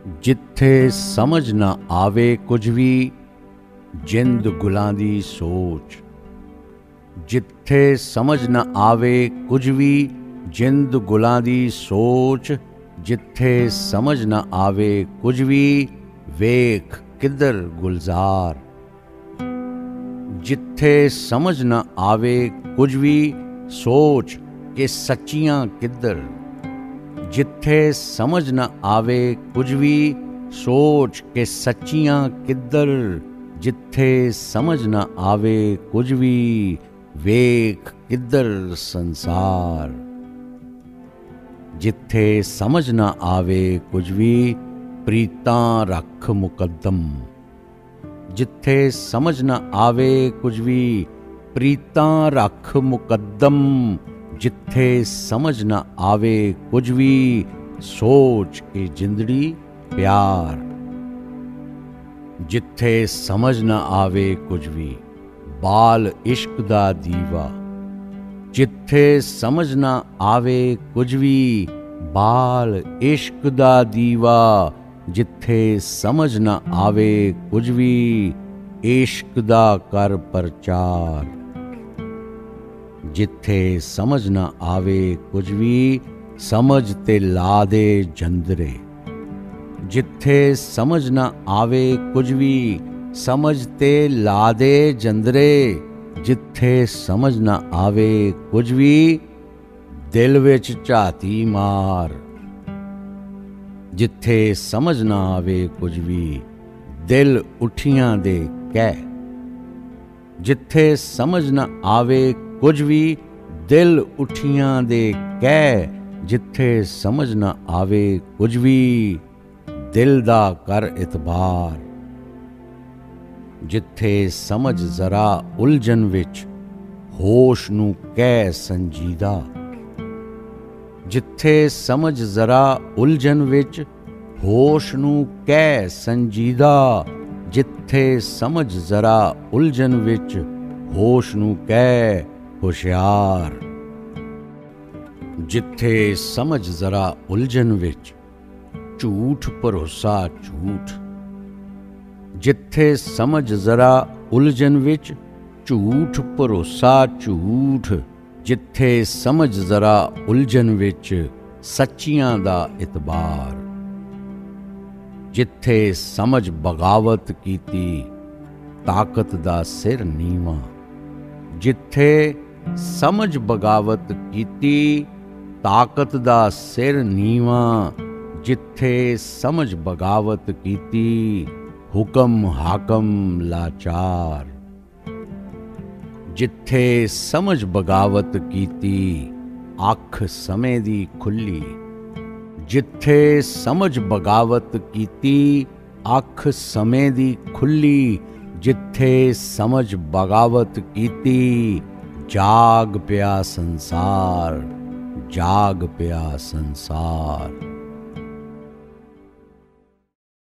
जिथे समझ न आवे कुछ भी, जिंद गुलां दी सोच। जिथे समझ न आवे कुछ भी, जिंद गुलां दी सोच। जिथे समझ न आवे कुछ भी, वेख किधर गुलजार। जिथे समझ न आवे कुछ भी, सोच के सच्चियां किधर। जिथे समझ न आवे कुछ भी, सोच के सच्चियां किधर। जिथे समझ न आवे कुछ भी, वेख किधर संसार। जिथे समझ न आवे कुछ भी, प्रीतां रख मुकद्दम। जिथे समझ न आवे कुछ भी, प्रीतां रख मुकद्दम। जिथे समझ न आवे कुछ भी, सोच के जिंदड़ी प्यार। जिथे समझ न आवे कुछ भी, बाल इश्क दा दीवा। जिथे समझ न आवे कुछ भी, बाल इश्क दा दीवा। जिथे समझ न आवे कुछ भी, इश्क दा कर प्रचार। जिथे समझ न आवे कुछ भी, समझ ते ला दे जंदरे। जिथे समझ न आवे कुछ भी, समझ ते ला दे जंदरे। जिथे समझ न आवे कुछ भी, दिल विच झाती मार। जिथे समझ न आवे कुछ भी, दिल उठियां दे कह। जिथे समझ न आवे कुछ भी, दिल उठियां दे कह। जिथे समझ न आवे कुछ भी, दिल दा कर इतबार। जिथे समझ जरा उलझन विच, होश नू कह संजीदा। जिथे समझ जरा उलझन विच, होश नू कह संजीदा। जिथे समझ जरा उलझन विच, होश नू कह होशियार। जिथे समझ जरा उलझन विच, झूठ भरोसा झूठ। जिथे समझ जरा उलझन विच, झूठ भरोसा झूठ। जिथे समझ जरा उलझन विच, सच्चियां दा इतबार। जिथे समझ बगावत कीती, ताकत दा सिर नीवां। जिथे समझ बगावत कीती, ताकत दा सिर नीवां। जिथे समझ बगावत कीती, हुक्म हाकम लाचार। जिथे समझ बगावत कीती, अख समय दी खुली। जिथे समझ बगावत कीती, अख समय दी खुली। जिथे समझ बगावत कीती, जाग पिया संसार, जाग पिया संसार।